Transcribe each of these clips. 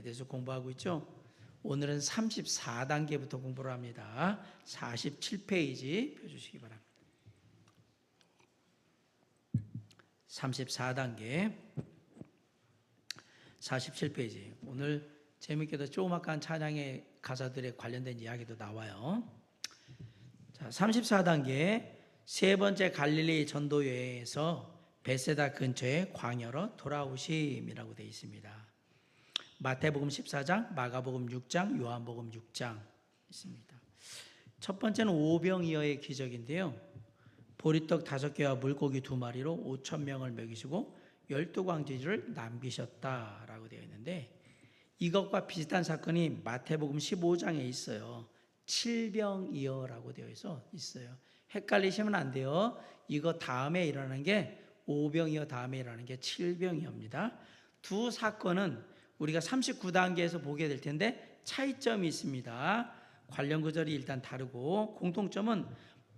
대해서 공부하고 있죠. 오늘은 34단계부터 공부를 합니다. 47페이지 펴주시기 바랍니다. 34단계 47페이지. 오늘 재밌게도 조그맣게 찬양의 가사들에 관련된 이야기도 나와요. 자, 34단계 세 번째 갈릴리 전도 여행에서 베세다 근처의 광야로 돌아오심이라고 되어 있습니다. 마태복음 14장, 마가복음 6장, 요한복음 6장 있습니다. 첫 번째는 오병이어의 기적인데요. 보리떡 5개와 물고기 2마리로 5,000명을 먹이시고 12광지를 남기셨다라고 되어 있는데, 이것과 비슷한 사건이 마태복음 15장에 있어요. 칠병이어라고 되어 있어요. 헷갈리시면 안 돼요. 이거 다음에 일어나는 게 오병이어, 다음에 일어나는 게 칠병이어입니다. 두 사건은 우리가 39단계에서 보게 될 텐데 차이점이 있습니다. 관련 구절이 일단 다르고, 공통점은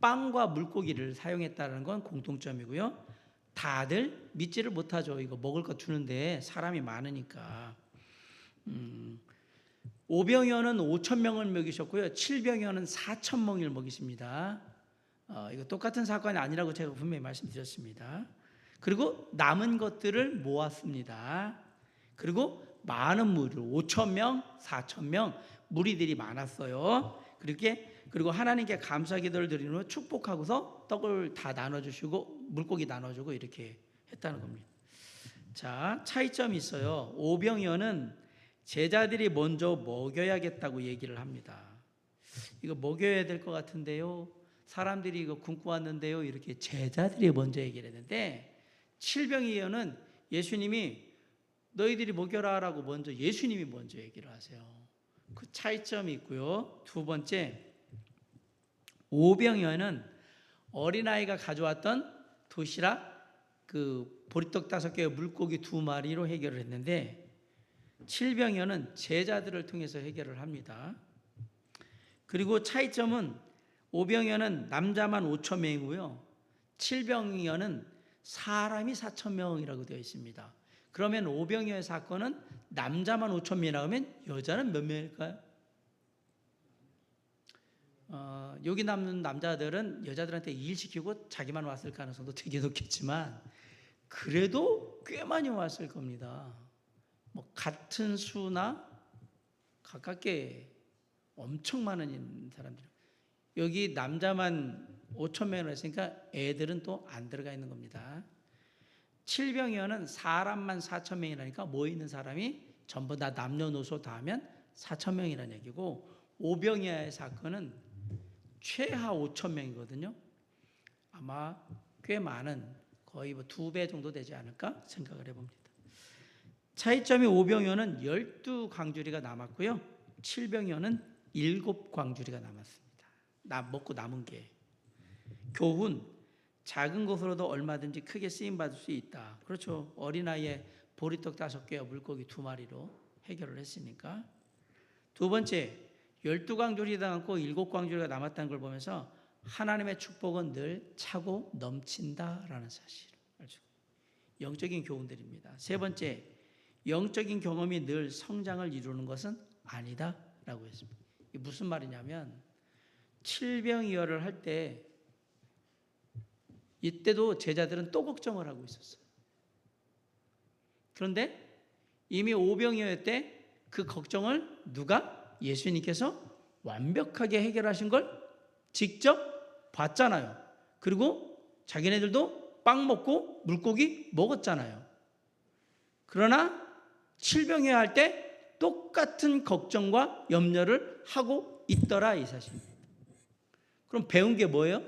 빵과 물고기를 사용했다는 건 공통점이고요. 다들 믿지를 못하죠. 이거 먹을 거 주는데 사람이 많으니까. 오병이어는 5,000명을 먹이셨고요. 칠병이어는 4,000명을 먹이십니다. 이거 똑같은 사건이 아니라고 제가 분명히 말씀드렸습니다. 그리고 남은 것들을 모았습니다. 그리고 많은 무리를 5,000명, 4,000명 무리들이 많았어요. 그리고 하나님께 감사 기도를 드리는 후 축복하고서 떡을 다 나눠주시고 물고기 나눠주고 이렇게 했다는 겁니다. 자, 차이점이 있어요. 오병이어는 제자들이 먼저 먹여야겠다고 얘기를 합니다. 이거 먹여야 될 것 같은데요, 사람들이 이거 굶고 왔는데요, 이렇게 제자들이 먼저 얘기를 했는데, 칠병이어는 예수님이 너희들이 먹여라 라고 예수님이 먼저 얘기를 하세요. 그 차이점이 있고요. 두 번째, 오병이어는 어린아이가 가져왔던 도시락 보리떡 5개와 물고기 2마리로 해결을 했는데, 칠병이어는 제자들을 통해서 해결을 합니다. 그리고 차이점은 오병이어는 남자만 5,000명이고요. 칠병이어는 사람이 4,000명이라고 되어 있습니다. 그러면 오병이어의 사건은 남자만 5,000명이라고 하면 여자는 몇 명일까요? 여기 남는 남자들은 여자들한테 일시키고 자기만 왔을 가능성도 되게 높겠지만 그래도 꽤 많이 왔을 겁니다. 같은 수나 가깝게 엄청 많은 사람들. 여기 남자만 5,000명을 했으니까 애들은 또 안 들어가 있는 겁니다. 칠병이어는 사람만 4,000명이라니까 모이는 사람이 전부 다 남녀노소 다 하면 4,000명이라는 얘기고, 오병이어의 사건은 최하 5,000명이거든요. 아마 꽤 많은, 거의 2배 정도 되지 않을까 생각을 해봅니다. 차이점이 오병이어는 12광주리가 남았고요. 칠병이어는 7광주리가 남았습니다. 먹고 남은 게. 교훈, 작은 것으로도 얼마든지 크게 쓰임받을 수 있다. 그렇죠. 어린아이의 보리떡 5개와 물고기 2마리로 해결을 했으니까. 두 번째, 12광주리가 남았고 7광주리가 남았다는 걸 보면서 하나님의 축복은 늘 차고 넘친다라는 사실을 알죠. 영적인 교훈들입니다. 세 번째, 영적인 경험이 늘 성장을 이루는 것은 아니다라고 했습니다. 이게 무슨 말이냐면, 칠병이어를 할 때 이때도 제자들은 또 걱정을 하고 있었어요. 그런데 이미 오병이어 때 그 걱정을 누가? 예수님께서 완벽하게 해결하신 걸 직접 봤잖아요. 그리고 자기네들도 빵 먹고 물고기 먹었잖아요. 그러나 칠병이어 할 때 똑같은 걱정과 염려를 하고 있더라, 이 사실입니다. 그럼 배운 게 뭐예요?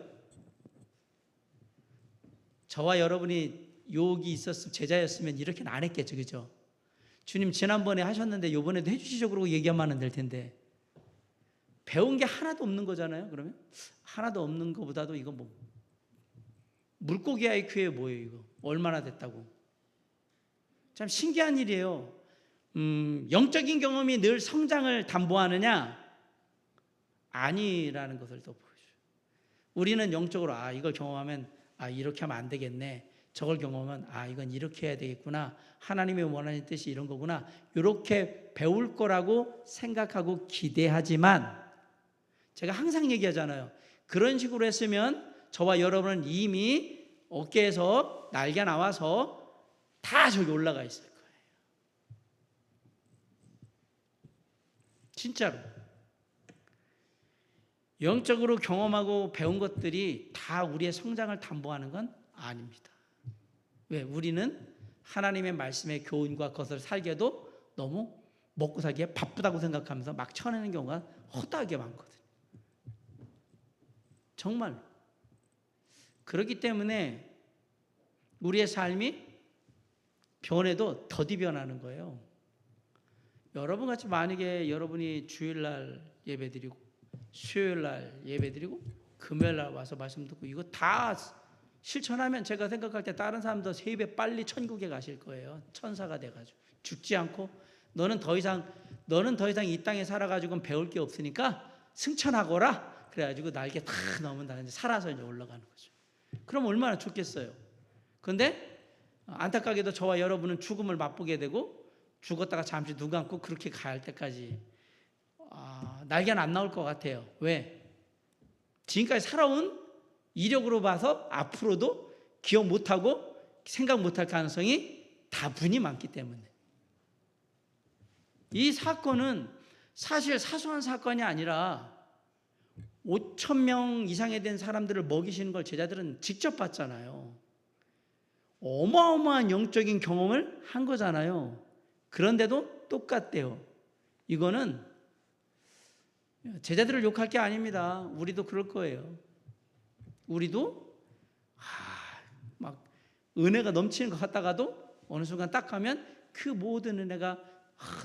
저와 여러분이 여기 제자였으면 이렇게는 안 했겠죠, 그죠? 주님 지난번에 하셨는데 이번에도 해주시죠 그러고 얘기하면 안 될 텐데, 배운 게 하나도 없는 거잖아요. 그러면 하나도 없는 것보다도 이거 물고기 IQ에 뭐예요 이거? 얼마나 됐다고? 참 신기한 일이에요. 영적인 경험이 늘 성장을 담보하느냐? 아니라는 것을 또 보여줘요. 우리는 영적으로 이걸 경험하면 이렇게 하면 안 되겠네, 저걸 경험하면 아 이건 이렇게 해야 되겠구나, 하나님의 원하는 뜻이 이런 거구나, 이렇게 배울 거라고 생각하고 기대하지만 제가 항상 얘기하잖아요. 그런 식으로 했으면 저와 여러분은 이미 어깨에서 날개 나와서 다 저기 올라가 있을 거예요. 진짜로. 영적으로 경험하고 배운 것들이 다 우리의 성장을 담보하는 건 아닙니다. 왜? 우리는 하나님의 말씀의 교훈과 그것을 살게도 너무 먹고 살기에 바쁘다고 생각하면서 막 쳐내는 경우가 허다하게 많거든요. 정말. 그렇기 때문에 우리의 삶이 변해도 더디 변하는 거예요. 여러분 같이 만약에 여러분이 주일날 예배드리고 수요일날 예배드리고 금요일날 와서 말씀 듣고 이거 다 실천하면 제가 생각할 때 다른 사람도 3배 빨리 천국에 가실 거예요. 천사가 돼가지고 죽지 않고 너는 더 이상 이 땅에 살아가지고 배울 게 없으니까 승천하거라. 그래가지고 날개 다 넘은 다음에 살아서 이제 올라가는 거죠. 그럼 얼마나 좋겠어요. 그런데 안타깝게도 저와 여러분은 죽음을 맛보게 되고 죽었다가 잠시 눈 감고 그렇게 갈 때까지 날개는 안 나올 것 같아요. 왜? 지금까지 살아온 이력으로 봐서 앞으로도 기억 못하고 생각 못할 가능성이 다분히 많기 때문에. 이 사건은 사실 사소한 사건이 아니라 5,000명 이상에 된 사람들을 먹이시는 걸 제자들은 직접 봤잖아요. 어마어마한 영적인 경험을 한 거잖아요. 그런데도 똑같대요. 이거는 제자들을 욕할 게 아닙니다. 우리도 그럴 거예요. 우리도 막 은혜가 넘치는 것 같다가도 어느 순간 딱 가면 그 모든 은혜가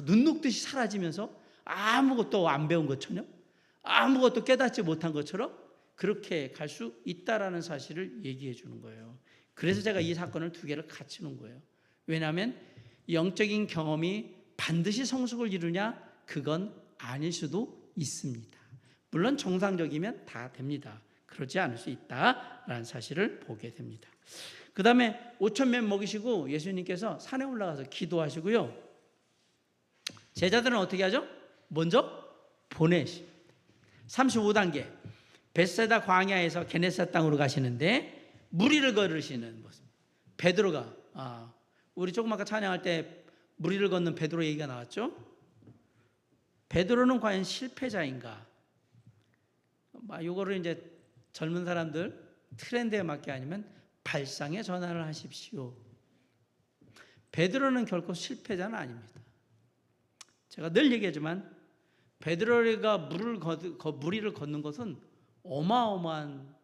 눈 녹듯이 사라지면서 아무것도 안 배운 것처럼, 아무것도 깨닫지 못한 것처럼 그렇게 갈 수 있다라는 사실을 얘기해 주는 거예요. 그래서 제가 이 사건을 2개를 같이 놓은 거예요. 왜냐하면 영적인 경험이 반드시 성숙을 이루냐? 그건 아닐 수도 있습니다. 물론 정상적이면 다 됩니다. 그러지 않을 수 있다라는 사실을 보게 됩니다. 그 다음에 5,000명 먹이시고 예수님께서 산에 올라가서 기도하시고요. 제자들은 어떻게 하죠? 먼저 보내십니다. 35단계 벳세다 광야에서 게네사 땅으로 가시는데 무리를 걸으시는 모습. 베드로가 우리 조금 아까 찬양할 때 무리를 걷는 베드로 얘기가 나왔죠. 베드로는 과연 실패자인가? 이거를 이제 젊은 사람들 트렌드에 맞게 아니면 발상의 전환을 하십시오. 베드로는 결코 실패자는 아닙니다. 제가 늘 얘기하지만 베드로가 무리를 걷는 것은 어마어마한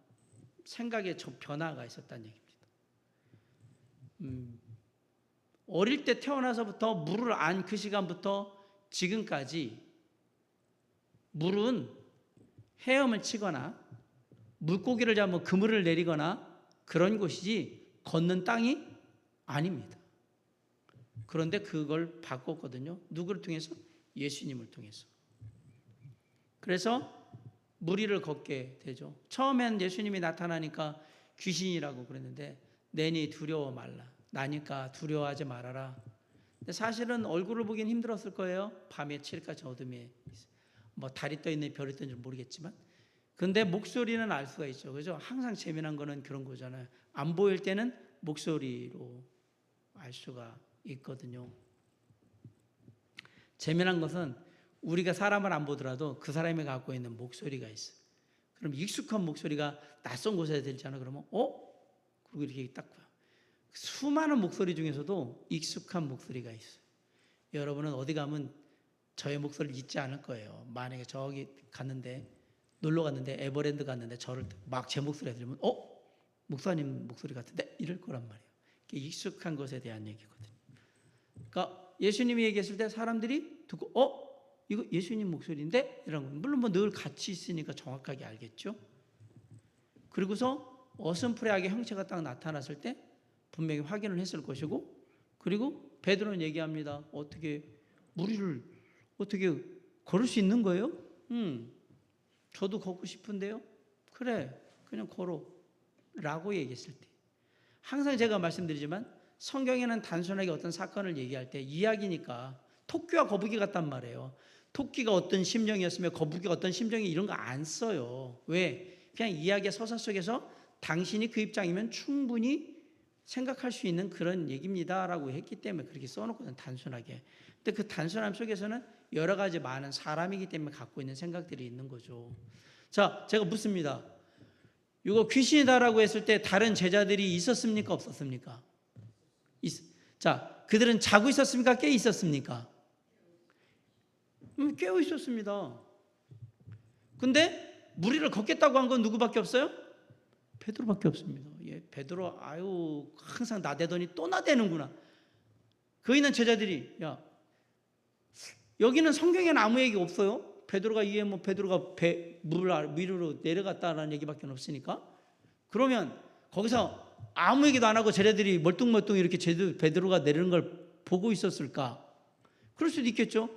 생각의 변화가 있었다는 얘기입니다. 어릴 때 태어나서부터 물을 안 그 시간부터 지금까지 물은 헤엄을 치거나 물고기를 잡으면 그물을 내리거나 그런 곳이지 걷는 땅이 아닙니다. 그런데 그걸 바꿨거든요. 누구를 통해서? 예수님을 통해서. 그래서 무리를 걷게 되죠. 처음엔 예수님이 나타나니까 귀신이라고 그랬는데 내니 두려워 말라. 나니까 두려워하지 말아라. 근데 사실은 얼굴을 보긴 힘들었을 거예요. 밤에 칠흑같이 어둠에 달이 떠 있는 별이 떠 있는지 모르겠지만, 근데 목소리는 알 수가 있죠. 그죠? 항상 재미난 거는 그런 거잖아요. 안 보일 때는 목소리로 알 수가 있거든요. 재미난 것은 우리가 사람을 안 보더라도 그 사람이 갖고 있는 목소리가 있어요. 그럼 익숙한 목소리가 낯선 곳에 들잖아요. 그러면 그리고 이렇게 딱 봐요. 수많은 목소리 중에서도 익숙한 목소리가 있어요. 여러분은 어디 가면 저의 목소리를 잊지 않을 거예요. 만약에 저기 갔는데, 놀러 갔는데, 에버랜드 갔는데 저를 막 제 목소리가 들으면 목사님 목소리 같은데 이럴 거란 말이에요. 이게 익숙한 것에 대한 얘기거든요. 그러니까 예수님이 얘기했을 때 사람들이 듣고 이거 예수님 목소리인데? 이런 거. 물론 늘 같이 있으니까 정확하게 알겠죠. 그리고서 어슴푸레하게 형체가 딱 나타났을 때 분명히 확인을 했을 것이고, 그리고 베드로는 얘기합니다. 무리를 어떻게 걸을 수 있는 거예요? 저도 걷고 싶은데요. 그래, 그냥 걸어 라고 얘기했을 때 항상 제가 말씀드리지만 성경에는 단순하게 어떤 사건을 얘기할 때 이야기니까 토끼와 거북이 같단 말이에요. 토끼가 어떤 심정이었으며 거북이가 어떤 심정이 이런 거 안 써요. 왜? 그냥 이야기의 서사 속에서 당신이 그 입장이면 충분히 생각할 수 있는 그런 얘기입니다라고 했기 때문에 그렇게 써놓거든, 단순하게. 근데 그 단순함 속에서는 여러 가지 많은 사람이기 때문에 갖고 있는 생각들이 있는 거죠. 자, 제가 묻습니다. 이거 귀신이다라고 했을 때 다른 제자들이 있었습니까? 없었습니까? 자, 그들은 자고 있었습니까? 깨 있었습니까? 깨어 있었습니다. 근데 무리를 걷겠다고 한 건 누구밖에 없어요? 베드로밖에 없습니다. 예, 베드로 아유 항상 나대더니 또 나대는구나. 그 있는 제자들이 야 여기는 성경에는 아무 얘기 없어요. 베드로가 이에 뭐 베드로가 물 위로 내려갔다라는 얘기밖에 없으니까 그러면 거기서 아무 얘기도 안 하고 제자들이 멀뚱멀뚱 이렇게 베드로가 내리는 걸 보고 있었을까? 그럴 수도 있겠죠.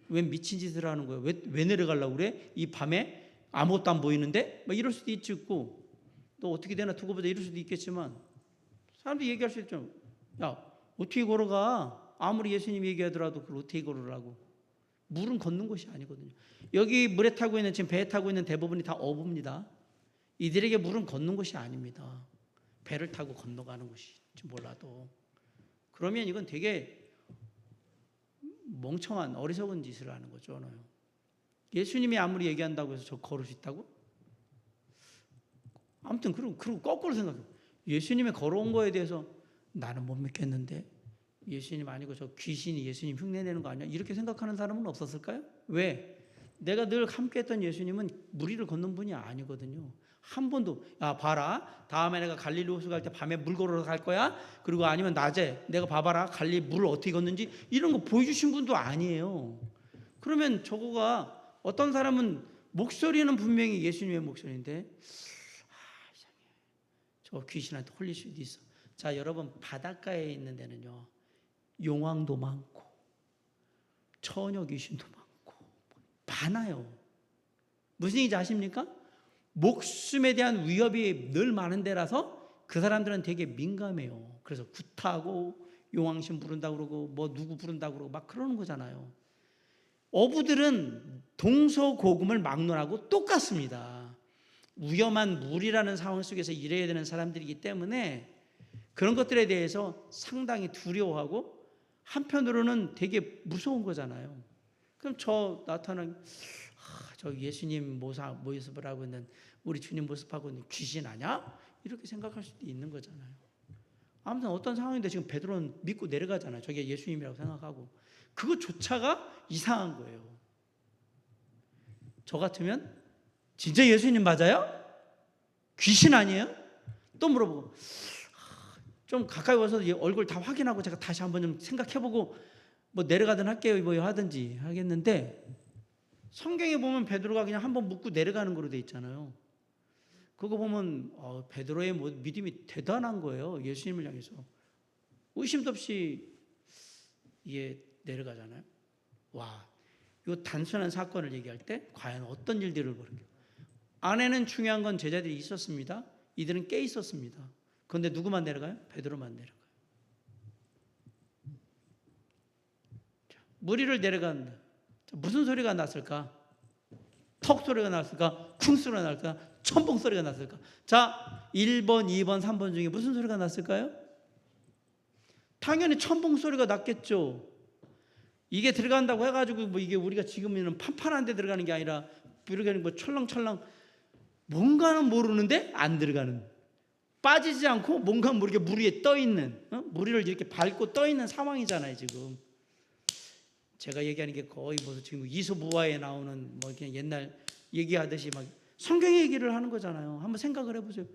왜 미친 짓을 하는 거예요? 왜 내려가려고 그래? 이 밤에 아무것도 안 보이는데? 뭐 이럴 수도 있고 또 어떻게 되나 두고 보자 이럴 수도 있겠지만 사람들이 얘기할 수 있죠. 야 어떻게 걸어가? 아무리 예수님이 얘기하더라도 그걸 어떻게 걸으라고? 물은 걷는 것이 아니거든요. 여기 물에 타고 있는 지금 배에 타고 있는 대부분이 다 어부입니다. 이들에게 물은 걷는 것이 아닙니다. 배를 타고 건너가는 것일지 몰라도 그러면 이건 되게 멍청한 어리석은 짓을 하는 거죠. 예수님이 아무리 얘기한다고 해서 저 걸을 수 있다고? 아무튼 그리고 거꾸로 생각해요. 예수님의 걸어온 거에 대해서 나는 못 믿겠는데 예수님 아니고 저 귀신이 예수님 흉내내는 거 아니야? 이렇게 생각하는 사람은 없었을까요? 왜? 내가 늘 함께했던 예수님은 무리를 걷는 분이 아니거든요. 한 번도 야 봐라 다음에 내가 갈릴리 호수 갈 때 밤에 물 걸으러 갈 거야. 그리고 아니면 낮에 내가 봐봐라 갈릴리 물을 어떻게 걷는지 이런 거 보여주신 분도 아니에요. 그러면 저거가 어떤 사람은 목소리는 분명히 예수님의 목소리인데 이상해. 저 귀신한테 홀릴 수도 있어. 자 여러분 바닷가에 있는 데는요 용왕도 많고 처녀 귀신도 많고 많아요. 무슨 얘기인지 아십니까? 목숨에 대한 위협이 늘 많은 데라서 그 사람들은 되게 민감해요. 그래서 굿하고 용왕신 부른다고 그러고 뭐 누구 부른다고 그러고 막 그러는 거잖아요. 어부들은 동서고금을 막론하고 똑같습니다. 위험한 물이라는 상황 속에서 일해야 되는 사람들이기 때문에 그런 것들에 대해서 상당히 두려워하고 한편으로는 되게 무서운 거잖아요. 그럼 저 예수님 모습을 하고 있는 우리 주님 모습하고 있는 귀신 아냐? 이렇게 생각할 수도 있는 거잖아요. 아무튼 어떤 상황인데 지금 베드로는 믿고 내려가잖아요. 저게 예수님이라고 생각하고 그것조차가 이상한 거예요. 저 같으면 진짜 예수님 맞아요? 귀신 아니에요? 또 물어보고 좀 가까이 와서 얼굴 다 확인하고 제가 다시 한번 좀 생각해보고 뭐 내려가든 할게요 뭐 하든지 하겠는데 성경에 보면 베드로가 그냥 한번 묻고 내려가는 거로 돼 있잖아요. 그거 보면 베드로의 믿음이 대단한 거예요. 예수님을 향해서 의심도 없이 내려가잖아요. 와, 이 단순한 사건을 얘기할 때 과연 어떤 일들을 벌일까? 안에는 중요한 건 제자들이 있었습니다. 이들은 깨 있었습니다. 그런데 누구만 내려가요? 베드로만 내려가요. 무리를 내려간다. 무슨 소리가 났을까? 턱 소리가 났을까? 쿵 소리가 났을까? 첨벙 소리가 났을까? 자, 1번, 2번, 3번 중에 무슨 소리가 났을까요? 당연히 첨벙 소리가 났겠죠. 이게 들어간다고 해가지고 뭐 이게 우리가 지금은 판판한 데 들어가는 게 아니라 이렇게 뭐 철렁철렁 뭔가는 모르는데 안 들어가는 빠지지 않고 뭔가 모르게 물 위에 떠 있는 무리를 이렇게 밟고 떠 있는 상황이잖아요 지금. 제가 얘기하는 게 거의 무슨 지금 이소부화에 나오는 뭐 그냥 옛날 얘기하듯이 막 성경 얘기를 하는 거잖아요. 한번 생각을 해보세요.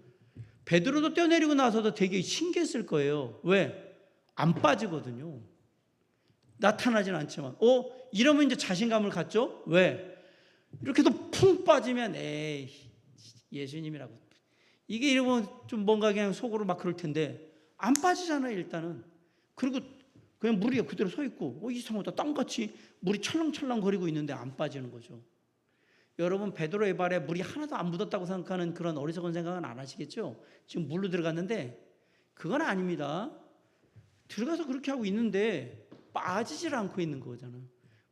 베드로도 뛰어내리고 나서도 되게 신기했을 거예요. 왜? 안 빠지거든요. 나타나진 않지만 이러면 이제 자신감을 갖죠. 왜? 이렇게도 풍 빠지면 에이 예수님이라고 이게 이러면 좀 뭔가 그냥 속으로 막 그럴 텐데 안 빠지잖아요 일단은. 그리고 그냥 물이 그대로 서 있고 이상하다 땅같이 물이 철렁철렁 거리고 있는데 안 빠지는 거죠. 여러분 베드로의 발에 물이 하나도 안 묻었다고 생각하는 그런 어리석은 생각은 안 하시겠죠? 지금 물로 들어갔는데 그건 아닙니다. 들어가서 그렇게 하고 있는데 빠지질 않고 있는 거잖아요.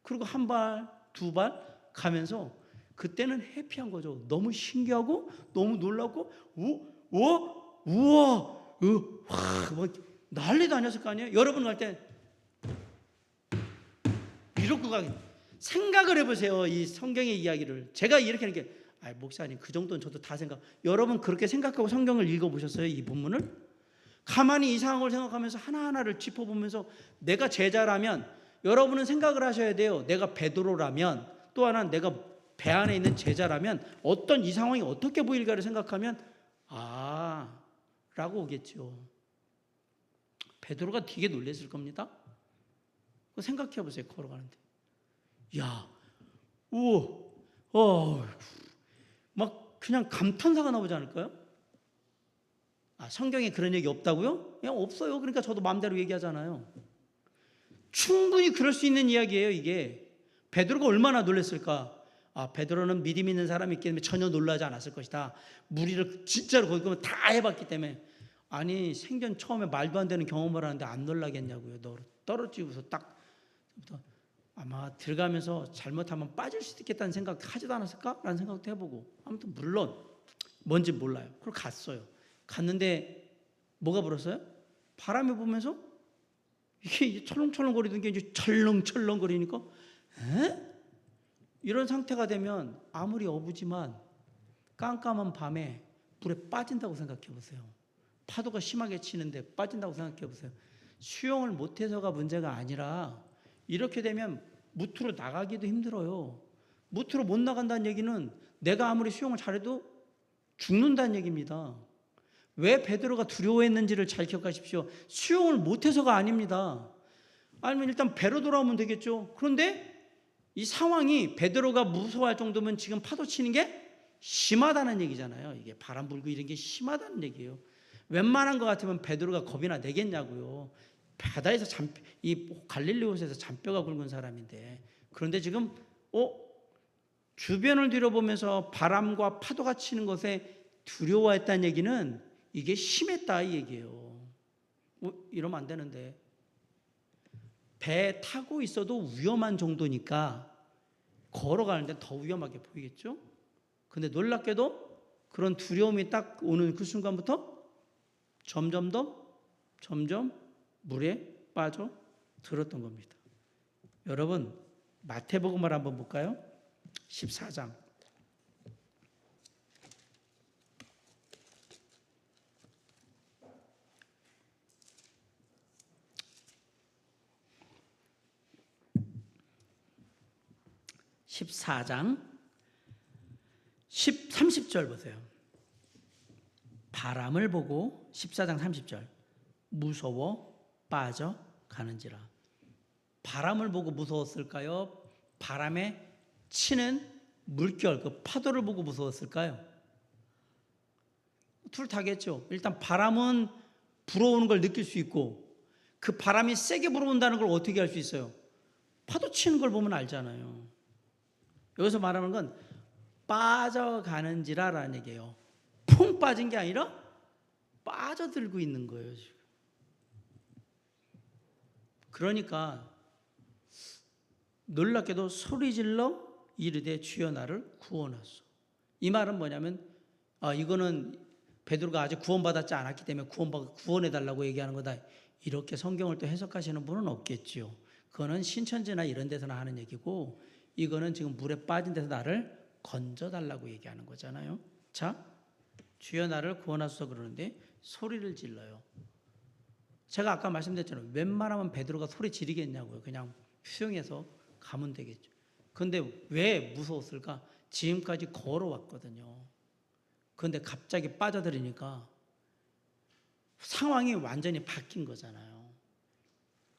그리고 한 발, 두 발 가면서 그때는 해피한 거죠. 너무 신기하고 너무 놀랍고 우와 와, 뭐 난리도 아니었을 거 아니에요. 여러분 갈 때 이러고 가겠 생각을 해보세요. 이 성경의 이야기를 제가 이렇게 하는 게 목사님 그 정도는 저도 다 생각. 여러분 그렇게 생각하고 성경을 읽어보셨어요? 이 본문을 가만히 이 상황을 생각하면서 하나하나를 짚어보면서 내가 제자라면 여러분은 생각을 하셔야 돼요. 내가 베드로라면 또 하나 내가 배 안에 있는 제자라면 어떤 이 상황이 어떻게 보일까를 생각하면 라고 오겠죠. 베드로가 되게 놀랐을 겁니다. 생각해 보세요. 걸어가는데 막 그냥 감탄사가 나오지 않을까요? 성경에 그런 얘기 없다고요? 그냥 없어요. 그러니까 저도 마음대로 얘기하잖아요. 충분히 그럴 수 있는 이야기예요. 이게 베드로가 얼마나 놀랐을까? 베드로는 믿음 있는 사람이 있기 때문에 전혀 놀라지 않았을 것이다. 무리를 진짜로 거기 다 해봤기 때문에. 아니 생전 처음에 말도 안 되는 경험을 하는데 안 놀라겠냐고요. 너 떨어지고서 딱 아마 들어가면서 잘못하면 빠질 수도 있겠다는 생각 하지도 않았을까? 라는 생각도 해보고 아무튼 물론 뭔지 몰라요. 그걸 갔어요. 갔는데 뭐가 불었어요? 바람이 불면서 이게 철렁철렁 거리던 게 이제 철렁철렁 거리니까 이런 상태가 되면 아무리 어부지만 깜깜한 밤에 물에 빠진다고 생각해 보세요. 파도가 심하게 치는데 빠진다고 생각해 보세요. 수영을 못해서가 문제가 아니라 이렇게 되면 무트로 나가기도 힘들어요. 무트로 못 나간다는 얘기는 내가 아무리 수영을 잘해도 죽는다는 얘기입니다. 왜 베드로가 두려워했는지를 잘 기억하십시오. 수영을 못해서가 아닙니다. 아니면 일단 배로 돌아오면 되겠죠. 그런데 이 상황이 베드로가 무서워할 정도면 지금 파도 치는 게 심하다는 얘기잖아요. 이게 바람 불고 이런 게 심하다는 얘기예요. 웬만한 것 같으면 베드로가 겁이나 내겠냐고요. 바다에서 이 갈릴리호에서 잔뼈가 굵은 사람인데. 그런데 지금 주변을 뒤려보면서 바람과 파도가 치는 것에 두려워했다는 얘기는 이게 심했다 이 얘기예요. 이러면 안 되는데. 배 타고 있어도 위험한 정도니까 걸어가는데 더 위험하게 보이겠죠? 근데 놀랍게도 그런 두려움이 딱 오는 그 순간부터 점점 물에 빠져 들었던 겁니다. 여러분 마태복음을 한번 볼까요? 14장 30절 보세요. 바람을 보고 14장 30절 무서워 빠져가는지라. 바람을 보고 무서웠을까요? 바람에 치는 물결, 그 파도를 보고 무서웠을까요? 둘 다겠죠. 일단 바람은 불어오는 걸 느낄 수 있고 그 바람이 세게 불어온다는 걸 어떻게 알 수 있어요? 파도 치는 걸 보면 알잖아요. 여기서 말하는 건 빠져가는지라라는 얘기예요. 풍 빠진 게 아니라 빠져들고 있는 거예요. 지금. 그러니까 놀랍게도 소리질러 이르되 주여 나를 구원하소. 이 말은 뭐냐면 이거는 베드로가 아직 구원받았지 않았기 때문에 구원해달라고 얘기하는 거다. 이렇게 성경을 또 해석하시는 분은 없겠지요. 그거는 신천지나 이런 데서나 하는 얘기고 이거는 지금 물에 빠진 데서 나를 건져달라고 얘기하는 거잖아요. 자, 주여 나를 구원하소서 그러는데 소리를 질러요. 제가 아까 말씀드렸잖아요. 웬만하면 베드로가 소리 지르겠냐고요. 그냥 수영해서 가면 되겠죠. 그런데 왜 무서웠을까? 지금까지 걸어왔거든요. 그런데 갑자기 빠져들으니까 상황이 완전히 바뀐 거잖아요.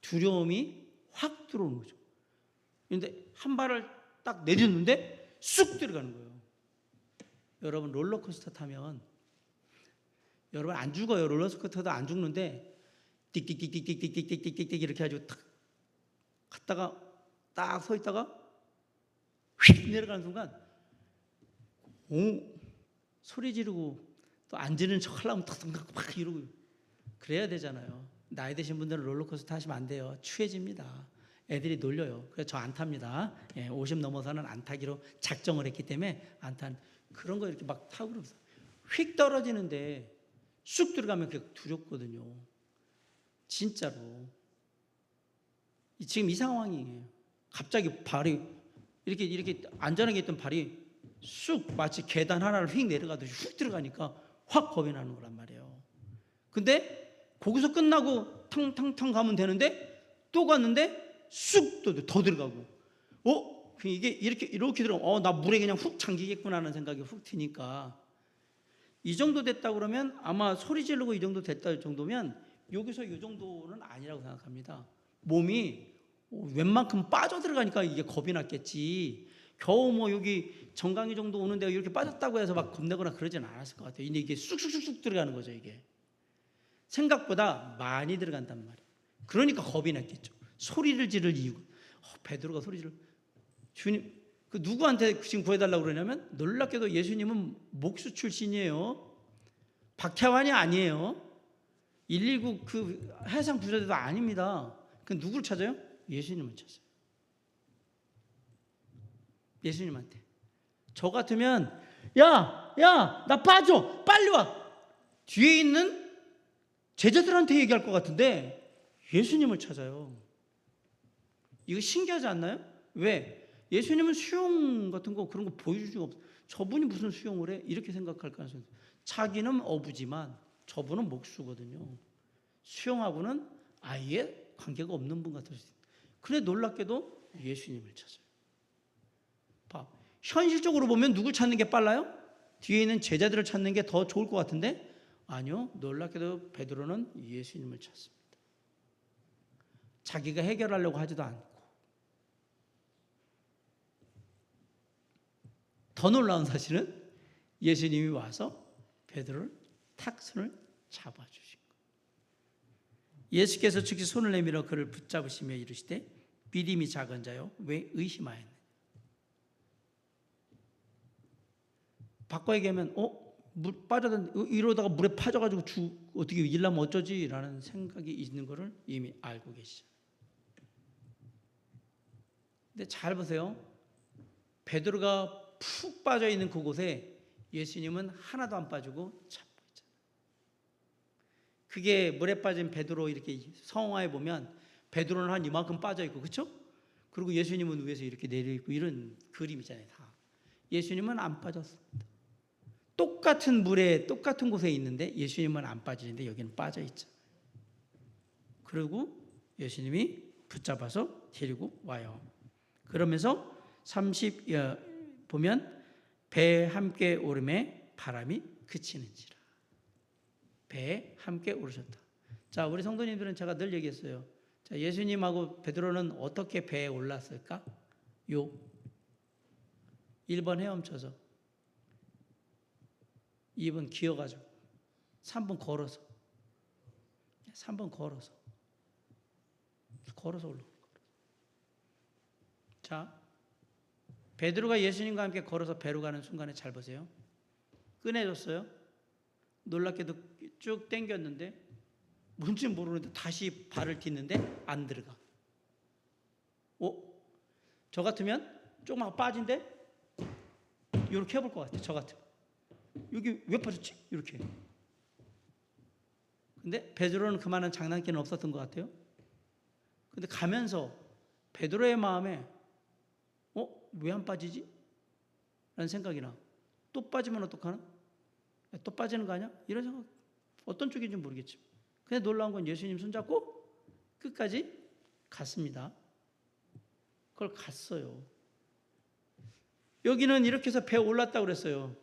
두려움이 확 들어오는 거죠. 그런데 한 발을 딱 내딛는데 쑥 들어가는 거예요. 여러분 롤러코스터 타면 여러분 안 죽어요. 롤러코스터도 안 죽는데 띡띡띡띡띡띡띡띡띡 이렇게 해가지고 탁 갔다가 딱 서 있다가 휙 내려가는 순간 소리 지르고 또 안 지르는 척 하려면 탁 이러고 그래야 되잖아요. 나이 드신 분들은 롤러코스터 타시면 안 돼요. 추해집니다. 애들이 놀려요. 그래서 저 안 탑니다. 50 넘어서는 안 타기로 작정을 했기 때문에 안 탄. 그런 거 이렇게 막 타고 그러면서 휙 떨어지는데 쑥 들어가면 그게 두렵거든요. 진짜로. 지금 이 상황이에요. 갑자기 발이 이렇게 안전하게 있던 발이 쑥 마치 계단 하나를 휙 내려가듯이 훅 들어가니까 확 겁이 나는 거란 말이에요. 근데 거기서 끝나고 탕탕탕 가면 되는데 또 갔는데 쑥 또 더 들어가고 이게 이렇게 들어가면 나 물에 그냥 훅 잠기겠구나 하는 생각이 훅 드니까 이 정도 됐다 그러면 아마 소리 지르고 이 정도 됐다 정도면 여기서 이 정도는 아니라고 생각합니다. 몸이 웬만큼 빠져들어가니까 이게 겁이 났겠지. 겨우 뭐 여기 정강이 정도 오는데 이렇게 빠졌다고 해서 막 겁내거나 그러진 않았을 것 같아요. 근데 이게 쑥쑥쑥 들어가는 거죠. 이게 생각보다 많이 들어간단 말이에요. 그러니까 겁이 났겠죠. 소리를 지를 이유가 베드로가 소리 지를 주님 그 누구한테 지금 구해달라고 그러냐면 놀랍게도 예수님은 목수 출신이에요. 박태환이 아니에요. 119 그 해상 부자대도 아닙니다. 그 누구를 찾아요? 예수님을 찾아요. 예수님한테. 저 같으면 야, 나 빠져. 빨리 와. 뒤에 있는 제자들한테 얘기할 것 같은데 예수님을 찾아요. 이거 신기하지 않나요? 왜? 예수님은 수영 같은 거 그런 거 보여주지 없어. 저분이 무슨 수영을 해? 이렇게 생각할 가능성이 있어요. 자기는 어부지만 저분은 목수거든요. 수영하고는 아예 관계가 없는 분 같을 수 있어요. 그래 놀랍게도 예수님을 찾아요. 봐. 현실적으로 보면 누굴 찾는 게 빨라요? 뒤에 있는 제자들을 찾는 게 더 좋을 것 같은데 아니요. 놀랍게도 베드로는 예수님을 찾습니다. 자기가 해결하려고 하지도 않고 더 놀라운 사실은 예수님이 와서 베드로를 탁 손을 잡아주신 거예요. 예수께서 즉시 손을 내밀어 그를 붙잡으시며 이르시되 믿음이 작은 자요 왜 의심하였느냐. 바꿔 얘기하면 물 빠져든 이러다가 물에 빠져가지고 어떻게 일하면 어쩌지? 라는 생각이 있는 것을 이미 알고 계시죠. 근데 잘 보세요. 베드로가 푹 빠져 있는 그곳에 예수님은 하나도 안 빠지고 잡고 있잖아요. 그게 물에 빠진 베드로 이렇게 성화에 보면 베드로는 한 이만큼 빠져 있고 그렇죠? 그리고 예수님은 위에서 이렇게 내려 있고 이런 그림이잖아요. 다. 예수님은 안 빠졌습니다. 똑같은 물에 똑같은 곳에 있는데 예수님은 안 빠지는데 여기는 빠져 있잖아요. 그리고 예수님이 붙잡아서 데리고 와요. 그러면서 30 보면 배에 함께 오름에 바람이 그치는지라. 배에 함께 오르셨다. 자, 우리 성도님들은 제가 늘 얘기했어요. 자, 예수님하고 베드로는 어떻게 배에 올랐을까? 1번 헤엄쳐서, 2번 기어가지고, 3번 걸어서, 3번 걸어서 올라오는 거예요. 자, 베드로가 예수님과 함께 걸어서 배로 가는 순간에 잘 보세요. 꺼내줬어요. 놀랍게도 쭉 당겼는데 뭔지 모르는데 다시 발을 딛는데 안 들어가. 저 같으면 조금만 빠진데 이렇게 해볼 것 같아요. 저 같으면. 여기 왜 빠졌지? 이렇게. 근데 베드로는 그만한 장난기는 없었던 것 같아요. 근데 가면서 베드로의 마음에 왜 안 빠지지? 라는 생각이 나. 또 빠지면 어떡하나? 또 빠지는 거 아니야? 이런 생각. 어떤 쪽인지 모르겠지만. 근데 놀라운 건 예수님 손잡고 끝까지 갔습니다. 그걸 갔어요. 여기는 이렇게 해서 배에 올랐다고 그랬어요.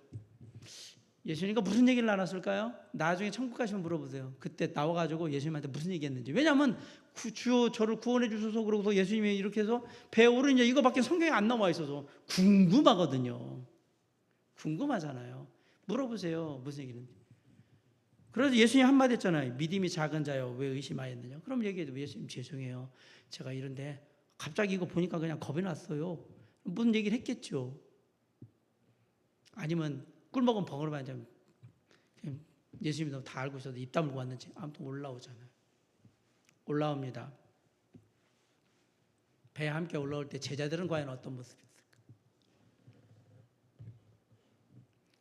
예수님과 무슨 얘기를 나눴을까요? 나중에 천국 가시면 물어보세요. 그때 나와가지고 예수님한테 무슨 얘기했는지. 왜냐하면 주여 저를 구원해 주소서 그러고서 예수님이 이렇게 해서 배에 오르냐 이거밖에 성경에 안 나와 있어서 궁금하거든요. 궁금하잖아요. 물어보세요. 무슨 얘기인지. 그래서 예수님 한마디 했잖아요. 믿음이 작은 자요 왜 의심하였느냐. 그럼 얘기해도 예수님 죄송해요. 제가 이런데 갑자기 이거 보니까 그냥 겁이 났어요. 무슨 얘기를 했겠죠. 아니면 꿀 먹은 벙어리만 좀 예수님도 다 알고 있어도 입 다물고 왔는지 아무튼 올라오잖아요. 올라옵니다. 배에 함께 올라올 때 제자들은 과연 어떤 모습이었을까?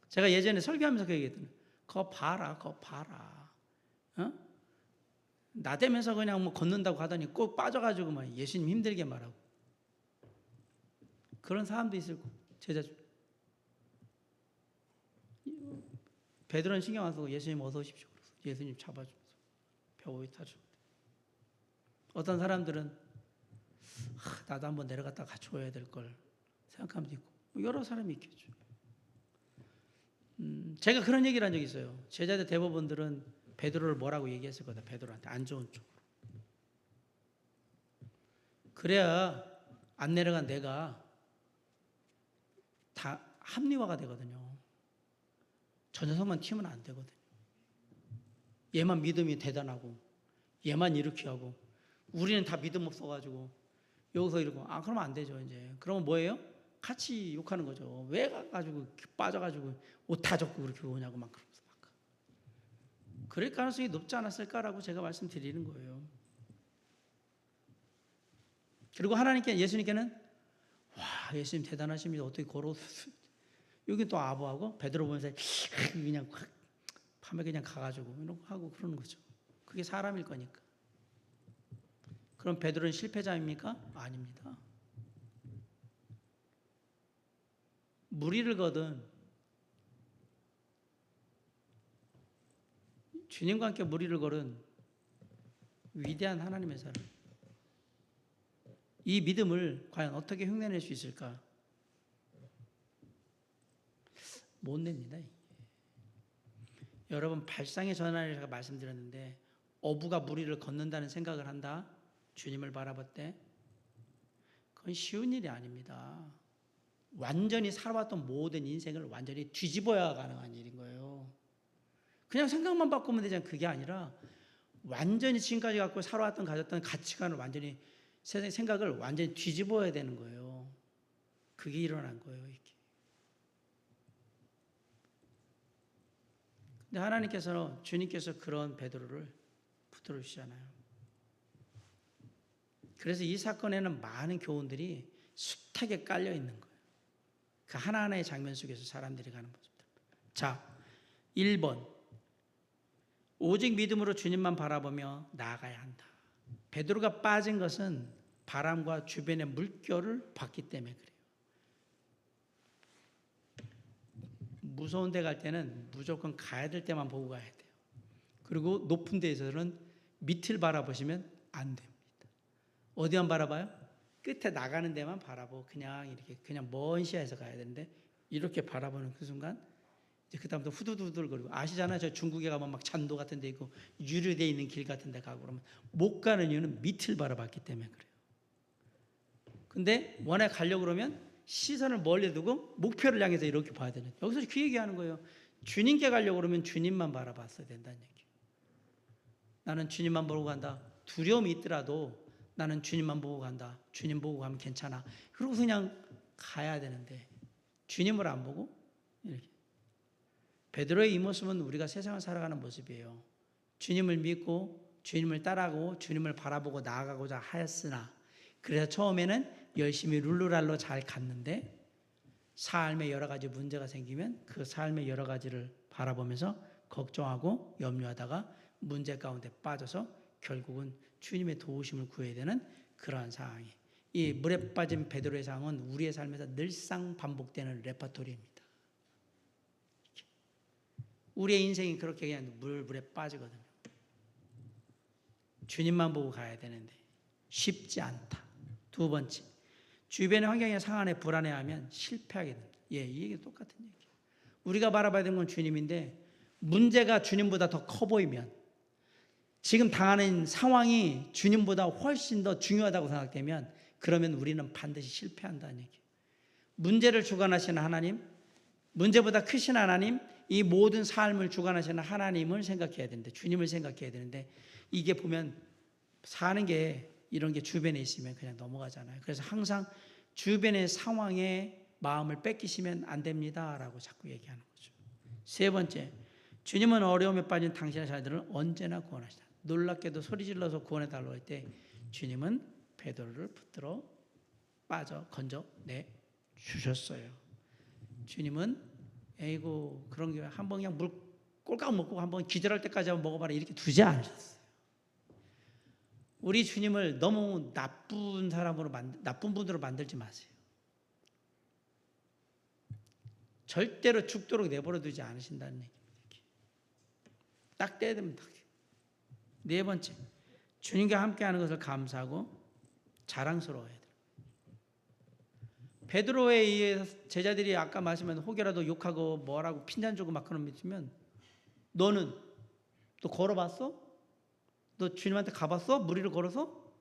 제가 예전에 설교하면서 그 얘기했더니 그거 봐라. 어? 나대면서 그냥 뭐 걷는다고 하더니 꼭 빠져가지고 막 예수님 힘들게 말하고 그런 사람도 있을 거고 제자 중 베드로는 신경 안 쓰고 예수님 어서 오십시오. 예수님 잡아주면서 배 위에 타주고 어떤 사람들은 나도 한번 내려갔다 같이 와야 될 걸 생각하면 있고 여러 사람이 있겠죠. 제가 그런 얘기를 한 적이 있어요. 제자들 대부분들은 베드로를 뭐라고 얘기했을 거다. 베드로한테 안 좋은 쪽으로. 그래야 안 내려간 내가 다 합리화가 되거든요. 저 녀석만 튀면 안 되거든요. 얘만 믿음이 대단하고 얘만 이렇게 하고 우리는 다 믿음 없어가지고 여기서 이러고 그러면 안 되죠. 이제 그러면 뭐예요? 같이 욕하는 거죠. 왜 가가지고 빠져가지고 옷 다 젖고 그렇게 오냐고 막 그러면서 막 그럴 가능성이 높지 않았을까라고 제가 말씀드리는 거예요. 그리고 하나님께 예수님께는 와 예수님 대단하십니다. 어떻게 걸어오셨어요? 여기 또 아부하고 베드로 보면서 그냥 밤에 그냥 가가지고 이런 거 하고 그러는 거죠. 그게 사람일 거니까. 그럼 베드로는 실패자입니까? 아닙니다. 무리를 거든 주님과 함께 무리를 걸은 위대한 하나님의 사람. 이 믿음을 과연 어떻게 흉내낼 수 있을까? 못 냅니다. 여러분 발상의 전환을 제가 말씀드렸는데 어부가 무리를 걷는다는 생각을 한다. 주님을 바라볼 때 그건 쉬운 일이 아닙니다. 완전히 살아왔던 모든 인생을 완전히 뒤집어야 가능한 일인 거예요. 그냥 생각만 바꾸면 되잖아요. 그게 아니라 완전히 지금까지 갖고 살아왔던 가졌던 가치관을 완전히 세상의 생각을 완전히 뒤집어야 되는 거예요. 그게 일어난 거예요. 이게. 근데 하나님께서 주님께서 그런 베드로를 붙들어 주시잖아요. 그래서 이 사건에는 많은 교훈들이 숱하게 깔려 있는 거예요. 그 하나하나의 장면 속에서 사람들이 가는 모습들. 자, 1번. 오직 믿음으로 주님만 바라보며 나아가야 한다. 베드로가 빠진 것은 바람과 주변의 물결을 봤기 때문에 그래요. 무서운 데 갈 때는 무조건 가야 될 때만 보고 가야 돼요. 그리고 높은 데에서는 밑을 바라보시면 안 됩니다. 어디만 바라봐요? 끝에 나가는 데만 바라보고 그냥 이렇게 그냥 먼 시야에서 가야 되는데 이렇게 바라보는 그 순간 이제 그다음부터 후두두들거리고 아시잖아요. 저 중국에 가면 막 잔도 같은 데 있고 유리되어 있는 길 같은 데 가고 그러면 못 가는 이유는 밑을 바라봤기 때문에 그래요. 근데 원에 가려고 그러면 시선을 멀리 두고 목표를 향해서 이렇게 봐야 되는. 여기서 그 얘기하는 거예요. 주님께 가려고 그러면 주님만 바라봤어야 된다는 얘기예요. 나는 주님만 보고 간다. 두려움이 있더라도 나는 주님만 보고 간다. 주님 보고 가면 괜찮아. 그러고 그냥 가야 되는데 주님을 안 보고 이렇게. 베드로의 이 모습은 우리가 세상을 살아가는 모습이에요. 주님을 믿고 주님을 따라가고 주님을 바라보고 나아가고자 하였으나 그래서 처음에는 열심히 룰루랄로 잘 갔는데 삶에 여러 가지 문제가 생기면 그 삶의 여러 가지를 바라보면서 걱정하고 염려하다가 문제 가운데 빠져서 결국은 주님의 도우심을 구해야 되는 그러한 상황이. 이 물에 빠진 베드로의 상황은 우리의 삶에서 늘상 반복되는 레퍼토리입니다. 우리의 인생이 그렇게 그냥 물에 빠지거든요. 주님만 보고 가야 되는데 쉽지 않다. 두 번째, 주변의 환경의 상황에 불안해하면 실패하게 된다. 이 얘기 똑같은 얘기예요. 우리가 바라봐야 되는 건 주님인데 문제가 주님보다 더 커 보이면 지금 당하는 상황이 주님보다 훨씬 더 중요하다고 생각되면 그러면 우리는 반드시 실패한다는 얘기예요. 문제를 주관하시는 하나님, 문제보다 크신 하나님, 이 모든 삶을 주관하시는 하나님을 생각해야 되는데 주님을 생각해야 되는데 이게 보면 사는 게 이런 게 주변에 있으면 그냥 넘어가잖아요. 그래서 항상 주변의 상황에 마음을 뺏기시면 안 됩니다라고 자꾸 얘기하는 거죠. 세 번째, 주님은 어려움에 빠진 당신의 자녀들을 언제나 구원하시다. 놀랍게도 소리 질러서 구원해달라고 할 때 주님은 베드로를 붙들어 건져내 주셨어요. 주님은 에이고 그런 게 한번 그냥 물 꼴깍 먹고 한번 기절할 때까지 한번 먹어봐라 이렇게 두지 않으셨어요. 우리 주님을 너무 나쁜 분으로 만들지 마세요. 절대로 죽도록 내버려 두지 않으신다는 얘기입니다. 딱 떼야 됩니다. 네 번째, 주님과 함께하는 것을 감사하고 자랑스러워해야 돼요. 베드로에 의해 제자들이 아까 말씀한 혹여라도 욕하고 뭐라고 핀잔 주고 막 그러면 너는 또 걸어봤어? 너 주님한테 가봤어? 무리를 걸어서?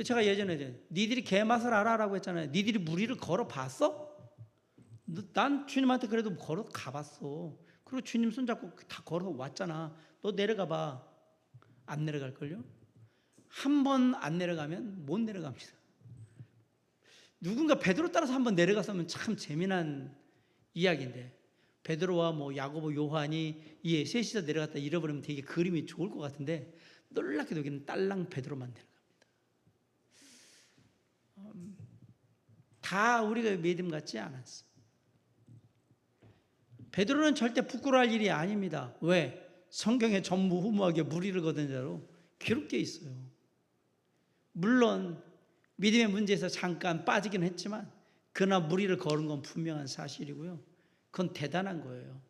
제가 예전에 니들이 개맛을 알아라고 했잖아요. 니들이 무리를 걸어봤어? 난 주님한테 그래도 걸어 가봤어. 그리고 주님 손잡고 다 걸어 왔잖아. 너 내려가봐. 안 내려갈걸요? 한 번 안 내려가면 못 내려갑니다. 누군가 베드로 따라서 한번 내려갔으면 참 재미난 이야기인데 베드로와 뭐 야고보, 요한이 셋이서 내려갔다 잃어버리면 되게 그림이 좋을 것 같은데 놀랍게도 여기는 딸랑 베드로만 내려갑니다. 다 우리가 믿음 같지 않았어. 베드로는 절대 부끄러워할 일이 아닙니다. 왜? 성경에 전무후무하게 무리를 거둔 자로 기록되어 있어요. 물론 믿음의 문제에서 잠깐 빠지긴 했지만 그러나 무리를 걸은 건 분명한 사실이고요. 그건 대단한 거예요.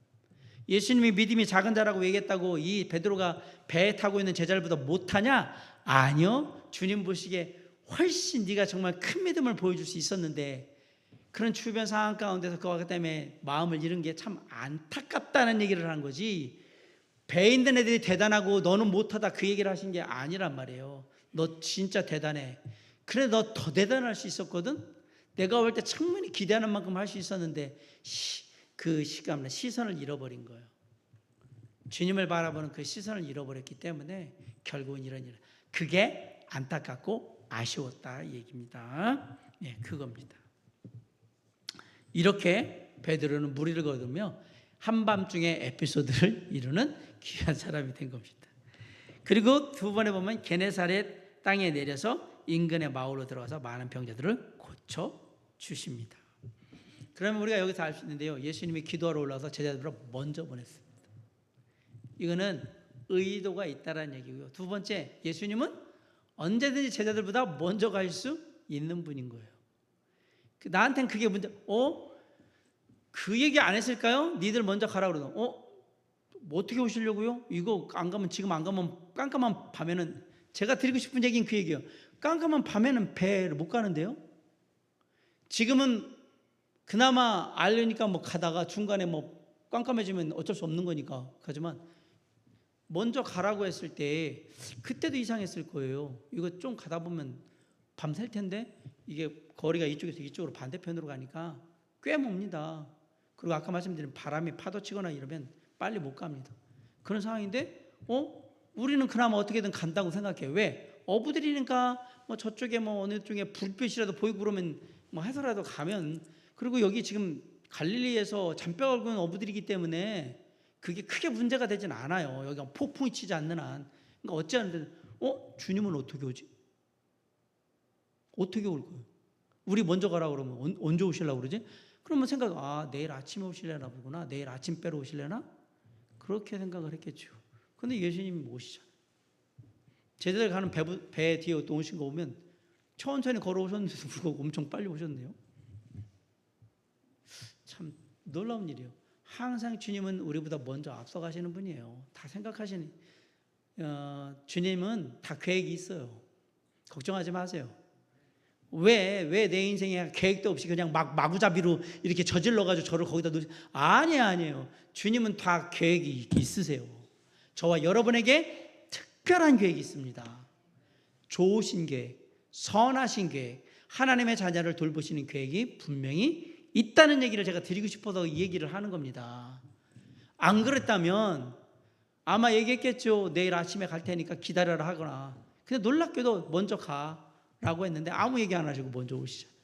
예수님이 믿음이 작은 자라고 얘기했다고 이 베드로가 배에 타고 있는 제자들보다 못하냐? 아니요. 주님 보시기에 훨씬 네가 정말 큰 믿음을 보여줄 수 있었는데 그런 주변 상황 가운데서 그와 때문에 마음을 잃은 게 참 안타깝다는 얘기를 한 거지, 배에 있는 애들이 대단하고 너는 못하다 그 얘기를 하신 게 아니란 말이에요. 너 진짜 대단해. 그래 너 더 대단할 수 있었거든. 내가 볼 때 충분히 기대하는 만큼 할 수 있었는데 그 시선을 잃어버린 거예요. 주님을 바라보는 그 시선을 잃어버렸기 때문에 결국은 이런 일, 그게 안타깝고 아쉬웠다 얘기입니다. 네, 그겁니다. 이렇게 베드로는 무리를 거두며 한밤중에 에피소드를 이루는 귀한 사람이 된 겁니다. 그리고 두 번에 보면 게네사렛 땅에 내려서 인근의 마을로 들어가서 많은 병자들을 고쳐 주십니다. 그러면 우리가 여기서 알 수 있는데요, 예수님이 기도하러 올라와서 제자들을 먼저 보냈습니다. 이거는 의도가 있다라는 얘기고요. 두 번째, 예수님은 언제든지 제자들보다 먼저 갈 수 있는 분인 거예요. 나한테는 그게 문제. 그 얘기 안 했을까요? 니들 먼저 가라 그러던. 뭐 어떻게 오시려고요? 이거 안 가면, 지금 안 가면 깜깜한 밤에는, 제가 드리고 싶은 얘기는 그 얘기예요. 깜깜한 밤에는 배를 못 가는데요. 지금은 그나마 알려니까 뭐 가다가 중간에 뭐 깜깜해지면 어쩔 수 없는 거니까 가지만, 먼저 가라고 했을 때 그때도 이상했을 거예요. 이거 좀 가다 보면 밤샐 텐데, 이게 거리가 이쪽에서 이쪽으로 반대편으로 가니까 꽤 멉니다. 그리고 아까 말씀드린 바람이 파도치거나 이러면 빨리 못 갑니다. 그런 상황인데 우리는 그나마 어떻게든 간다고 생각해요. 왜? 어부들이니까 뭐 저쪽에 뭐 어느 쪽에 불빛이라도 보이고 그러면 뭐 해서라도 가면, 그리고 여기 지금 갈릴리에서 잔뼈가 굵은 어부들이기 때문에 그게 크게 문제가 되진 않아요. 여기가 폭풍이 치지 않는 한. 그러니까 어찌하는데 주님은 어떻게 오지? 어떻게 올 거예요? 우리 먼저 가라 그러면 언제 오시려고 그러지? 그러면 내일 아침에 오시려나 보구나. 내일 아침배로 오시려나? 그렇게 생각을 했겠죠. 근데 예수님이 오시잖아요. 제자들 가는 배 뒤에 또 오신 거 보면 천천히 걸어오셨는데도 불구하고 엄청 빨리 오셨네요. 참 놀라운 일이에요. 항상 주님은 우리보다 먼저 앞서가시는 분이에요. 다 생각하시는, 주님은 다 계획이 있어요. 걱정하지 마세요. 왜 내 인생에 계획도 없이 그냥 마구잡이로 이렇게 저질러가지고 저를 거기다 아니에요. 주님은 다 계획이 있으세요. 저와 여러분에게 특별한 계획이 있습니다. 좋으신 계획, 선하신 계획, 하나님의 자녀를 돌보시는 계획이 분명히 있다는 얘기를 제가 드리고 싶어서 이 얘기를 하는 겁니다. 안 그랬다면 아마 얘기했겠죠. 내일 아침에 갈 테니까 기다려라 하거나. 근데 놀랍게도 먼저 가라고 했는데 아무 얘기 안 하시고 먼저 오시잖아요.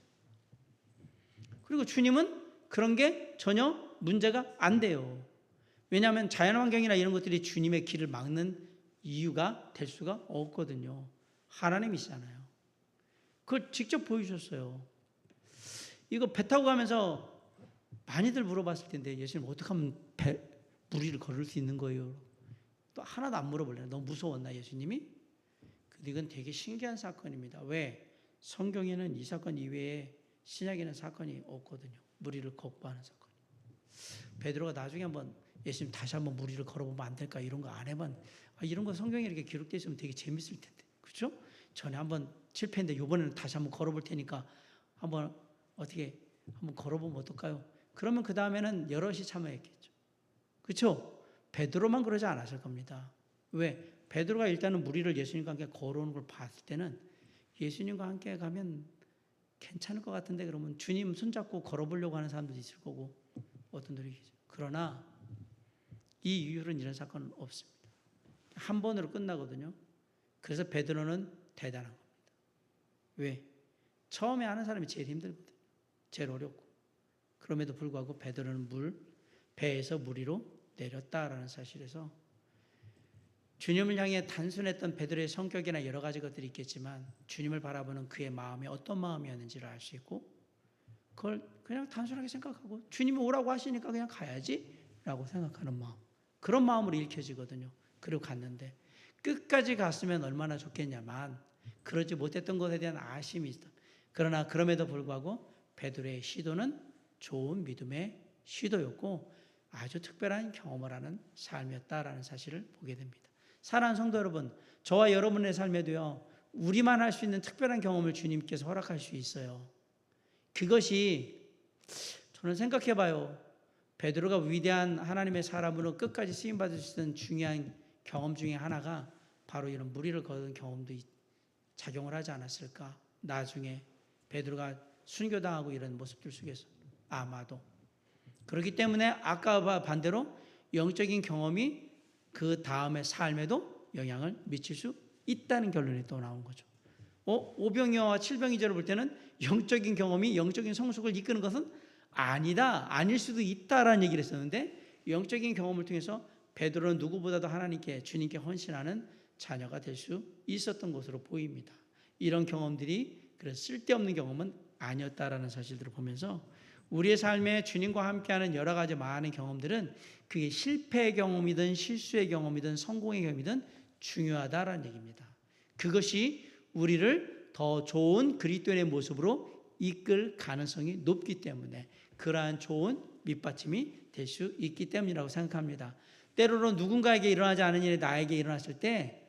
그리고 주님은 그런 게 전혀 문제가 안 돼요. 왜냐하면 자연환경이나 이런 것들이 주님의 길을 막는 이유가 될 수가 없거든요. 하나님이시잖아요. 그걸 직접 보여주셨어요. 이거 배 타고 가면서 많이들 물어봤을 텐데 예수님 어떻게 하면 무리를 걸을 수 있는 거예요? 또 하나도 안 물어볼래요. 너무 무서웠나 예수님이? 근데 이건 되게 신기한 사건입니다. 왜? 성경에는 이 사건 이외에 신약에는 사건이 없거든요. 무리를 걷고하는 사건이. 베드로가 나중에 한번 예수님 다시 한번 무리를 걸어보면 안 될까 이런 거 안 해본 이런 거 성경에 이렇게 기록되어 있으면 되게 재밌을 텐데 그렇죠? 전에 한번 실패했는데 이번에는 다시 한번 걸어볼 테니까 한번 어떻게 한번 걸어보면 어떨까요? 그러면 그 다음에는 여럿이 참여했겠죠. 그렇죠? 베드로만 그러지 않았을 겁니다. 왜? 베드로가 일단은 무리를 예수님과 함께 걸어오는 걸 봤을 때는 예수님과 함께 가면 괜찮을 것 같은데 그러면 주님 손잡고 걸어보려고 하는 사람도 있을 거고 어떤 분들이 계죠. 그러나 이 이후로는 이런 사건은 없습니다. 한 번으로 끝나거든요. 그래서 베드로는 대단한 겁니다. 왜? 처음에 하는 사람이 제일 힘들거든요. 제일 어렵고. 그럼에도 불구하고 베드로는 배에서 물 위로 내렸다라는 사실에서 주님을 향해 단순했던 베드로의 성격이나 여러 가지 것들이 있겠지만 주님을 바라보는 그의 마음이 어떤 마음이었는지를 알 수 있고 그걸 그냥 단순하게 생각하고 주님이 오라고 하시니까 그냥 가야지 라고 생각하는 마음, 그런 마음으로 읽혀지거든요. 그리고 갔는데 끝까지 갔으면 얼마나 좋겠냐만 그러지 못했던 것에 대한 아쉬움이 있다. 그러나 그럼에도 불구하고 베드로의 시도는 좋은 믿음의 시도였고 아주 특별한 경험을 하는 삶이었다라는 사실을 보게 됩니다. 사랑하는 성도 여러분, 저와 여러분의 삶에도요, 우리만 할 수 있는 특별한 경험을 주님께서 허락할 수 있어요. 그것이 저는 생각해봐요. 베드로가 위대한 하나님의 사람으로 끝까지 쓰임받을 수 있는 중요한 경험 중에 하나가 바로 이런 무리를 거둔 경험도 작용을 하지 않았을까. 나중에 베드로가 순교당하고 이런 모습들 속에서 아마도. 그렇기 때문에 아까와 반대로 영적인 경험이 그 다음의 삶에도 영향을 미칠 수 있다는 결론이 또 나온 거죠. 오병이어와 칠병이절을 볼 때는 영적인 경험이 영적인 성숙을 이끄는 것은 아니다, 아닐 수도 있다라는 얘기를 했었는데 영적인 경험을 통해서 베드로는 누구보다도 하나님께 주님께 헌신하는 자녀가 될 수 있었던 것으로 보입니다. 이런 경험들이 그래서 쓸데없는 경험은 아니었다라는 사실들을 보면서 우리의 삶에 주님과 함께하는 여러 가지 많은 경험들은 그게 실패의 경험이든 실수의 경험이든 성공의 경험이든 중요하다라는 얘기입니다. 그것이 우리를 더 좋은 그리스도인의 모습으로 이끌 가능성이 높기 때문에 그러한 좋은 밑받침이 될 수 있기 때문이라고 생각합니다. 때로는 누군가에게 일어나지 않은 일이 나에게 일어났을 때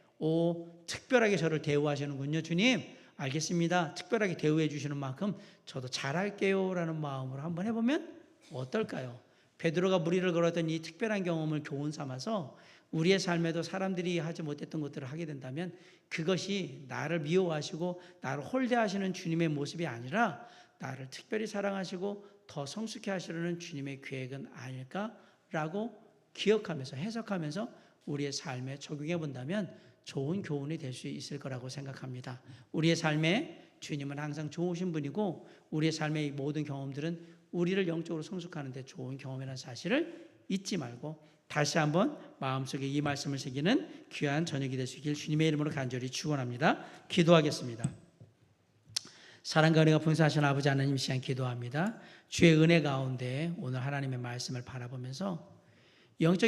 특별하게 저를 대우하시는군요. 주님 알겠습니다. 특별하게 대우해 주시는 만큼 저도 잘할게요 라는 마음으로 한번 해보면 어떨까요? 베드로가 무리를 걸었던 이 특별한 경험을 교훈 삼아서 우리의 삶에도 사람들이 하지 못했던 것들을 하게 된다면 그것이 나를 미워하시고 나를 홀대하시는 주님의 모습이 아니라 나를 특별히 사랑하시고 더 성숙해 하시려는 주님의 계획은 아닐까라고 기억하면서 해석하면서 우리의 삶에 적용해 본다면 좋은 교훈이 될 수 있을 거라고 생각합니다. 우리의 삶에 주님은 항상 좋으신 분이고 우리의 삶의 모든 경험들은 우리를 영적으로 성숙하는 데 좋은 경험이라는 사실을 잊지 말고 다시 한번 마음속에 이 말씀을 새기는 귀한 저녁이 될 수 있길 주님의 이름으로 간절히 축원합니다. 기도하겠습니다. 사랑과 은혜가 풍성하신 아버지 하나님, 시간 기도합니다. 주의 은혜 가운데 오늘 하나님의 말씀을 바라보면서 영적